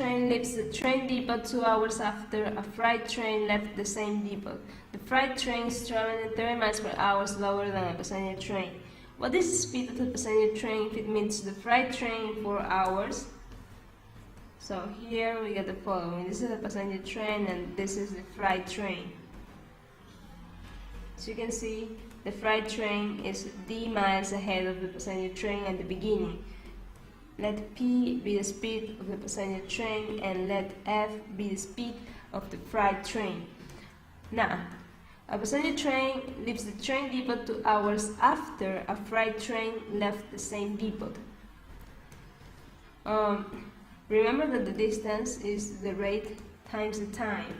train leaves the train depot 2 hours after a freight train left the same depot. The freight train is traveling at 30 miles per hour slower than a passenger train. What is the speed of the passenger train if it meets the freight train in 4 hours? So here we get the following. This is the passenger train and this is the freight train. So you can see the freight train is d miles ahead of the passenger train at the beginning. Let p be the speed of the passenger train and let f be the speed of the freight train. Now, a passenger train leaves the train depot 2 hours after a freight train left the same depot. Remember that the distance is the rate times the time.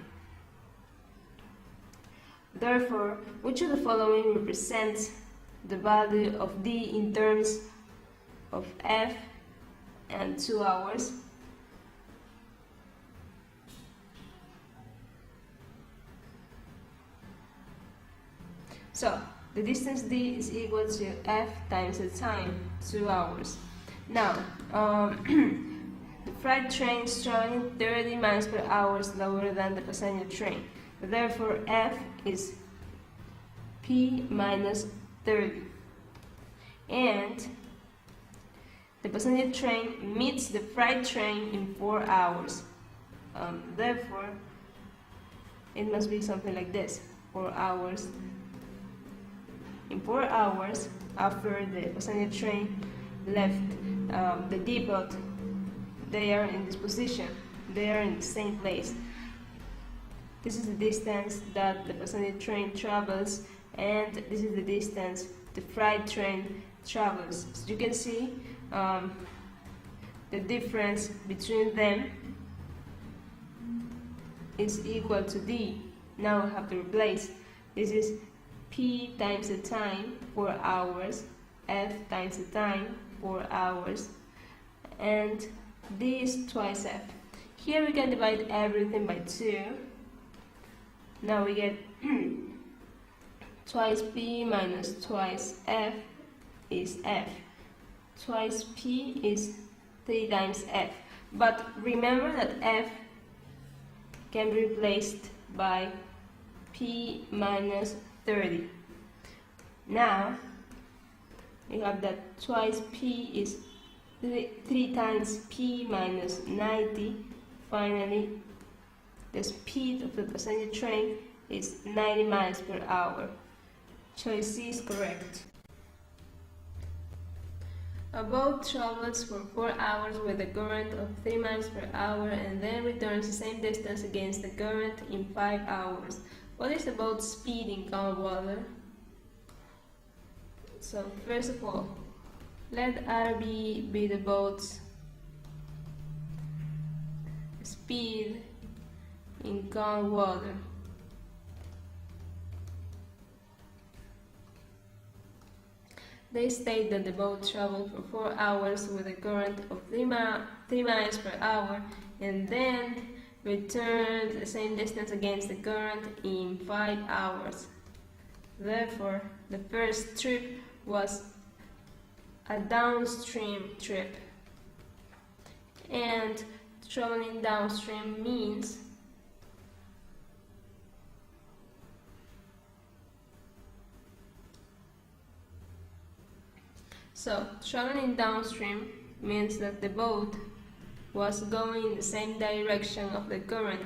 Therefore, which of the following represents the value of d in terms of f and 2 hours? So, the distance d is equal to f times the time, 2 hours. Now, the freight train is traveling 30 miles per hour slower than the passenger train. Therefore, f is p minus 30. And the passenger train meets the freight train in 4 hours. Therefore, it must be something like this. 4 hours. In 4 hours after the passenger train left the depot, they are in this position. They are in the same place. This is the distance that the passenger train travels, and this is the distance the freight train travels. So you can see the difference between them is equal to d. Now we have to replace. This is p times the time, 4 hours, f times the time, 4 hours, and d is twice f. Here we can divide everything by 2. Now we get twice p minus twice f is f. Twice p is 3 times f. But remember that f can be replaced by p minus 30. Now you have that twice p is 3 times p minus 90. Finally, the speed of the passenger train is 90 miles per hour. Choice C is correct. A boat travels for 4 hours with a current of 3 miles per hour and then returns the same distance against the current in 5 hours. What is the boat's speed in calm water? So first of all, let RB be the boat's speed in calm water. They state that the boat traveled for 4 hours with a current of 3 miles per hour and then returned the same distance against the current in 5 hours. Therefore, the first trip was a downstream trip. And traveling downstream means traveling downstream means that the boat was going in the same direction of the current.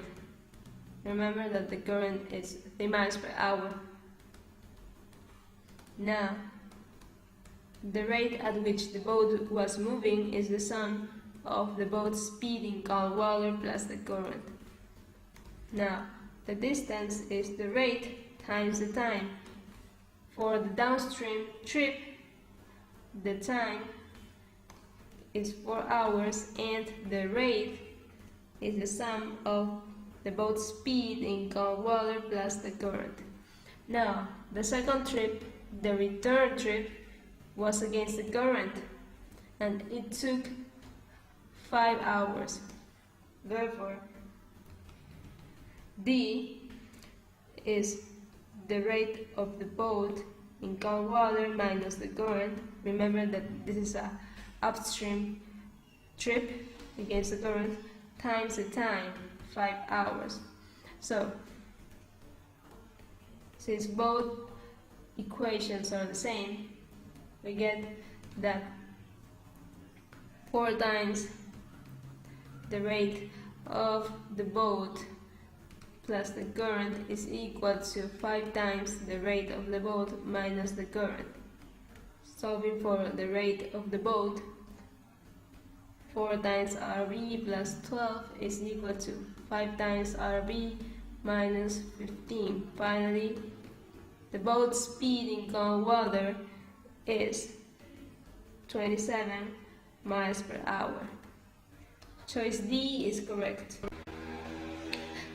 Remember that the current is 3 miles per hour. Now, the rate at which the boat was moving is the sum of the boat's speed in calm water plus the current. Now, the distance is the rate times the time. For the downstream trip, the time is 4 hours and the rate is the sum of the boat's speed in calm water plus the current. Now, the second trip, the return trip, was against the current and it took 5 hours. Therefore, D is the rate of the boat in calm water minus the current. Remember that this is a upstream trip against the current, times the time, 5 hours. So, since both equations are the same, we get that 4 times the rate of the boat plus the current is equal to 5 times the rate of the boat minus the current. Solving for the rate of the boat, 4 times RV plus 12 is equal to 5 times RV minus 15. Finally, the boat's speed in calm water is 27 miles per hour. Choice D is correct.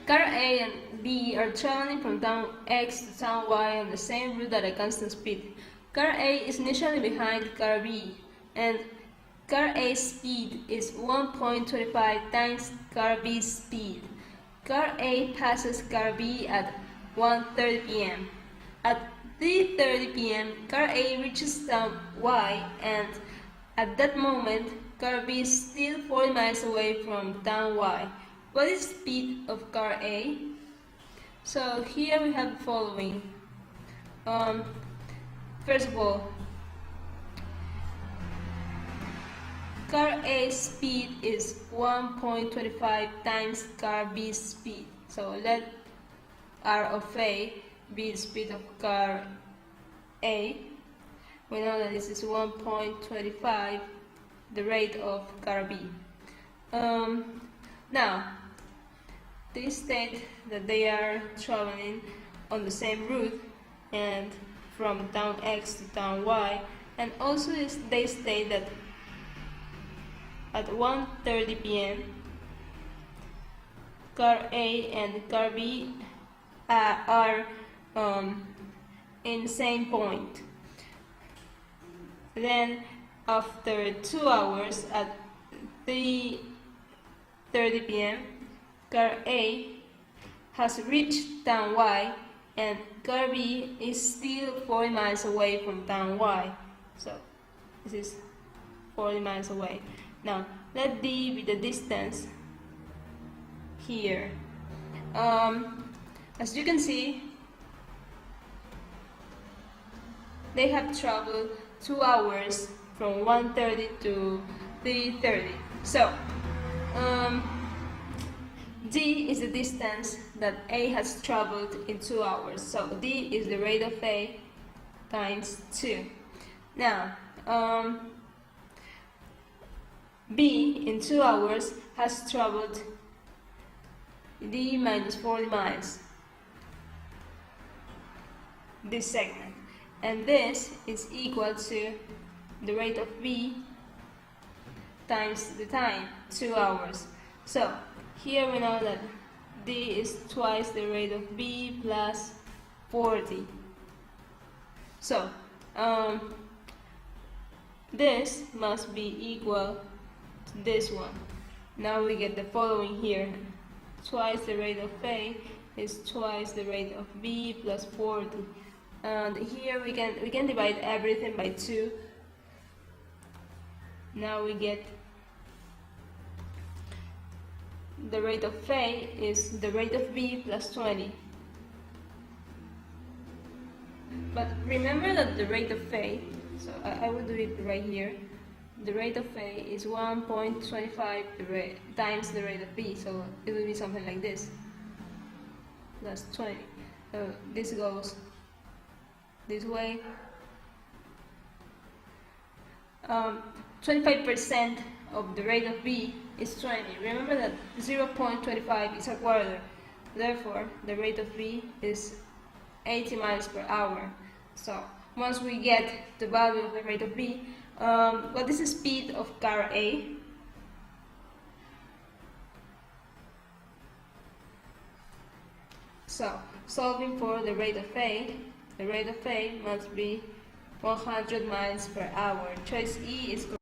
Car A and B are traveling from town X to town Y on the same route at a constant speed. Car A is initially behind car B, and car A's speed is 1.25 times car B's speed. Car A passes car B at 1:30 p.m. At 3:30 p.m., car A reaches town Y, and at that moment, car B is still 40 miles away from town Y. What is the speed of car A? So here we have the following. First of all, car A's speed is 1.25 times car B's speed. So let R of A be the speed of car A. We know that this is 1.25, the rate of car B. Now, they state that they are traveling on the same route and from town X to town Y, and also they state that at 1:30 p.m. car A and car B are in the same point. Then after 2 hours at 3:30 p.m. car A has reached town Y, and car B is still 40 miles away from town Y. So this is 40 miles away. Now let D be the distance here. As you can see, they have traveled 2 hours from 1:30 to 3:30. So D is the distance that A has traveled in 2 hours. So D is the rate of A times 2. Now, B in 2 hours has traveled D minus 40 miles, this segment. And this is equal to the rate of B times the time, 2 hours. So here we know that D is twice the rate of B plus 40. So this must be equal to this one. Now we get the following here. Twice the rate of A is twice the rate of B plus 40. And here we can divide everything by 2. Now we get the rate of A is the rate of B plus 20. But remember that the rate of A, so I will do it right here. The rate of A is 1.25 times the rate of B, so it will be something like this. That's 20. So this goes this way. 25% of the rate of B is 20. Remember that 0.25 is a quarter. Therefore, the rate of B is 80 miles per hour. So once we get the value of the rate of B, what is the speed of car A? So solving for the rate of A must be 100 miles per hour. Choice E is correct.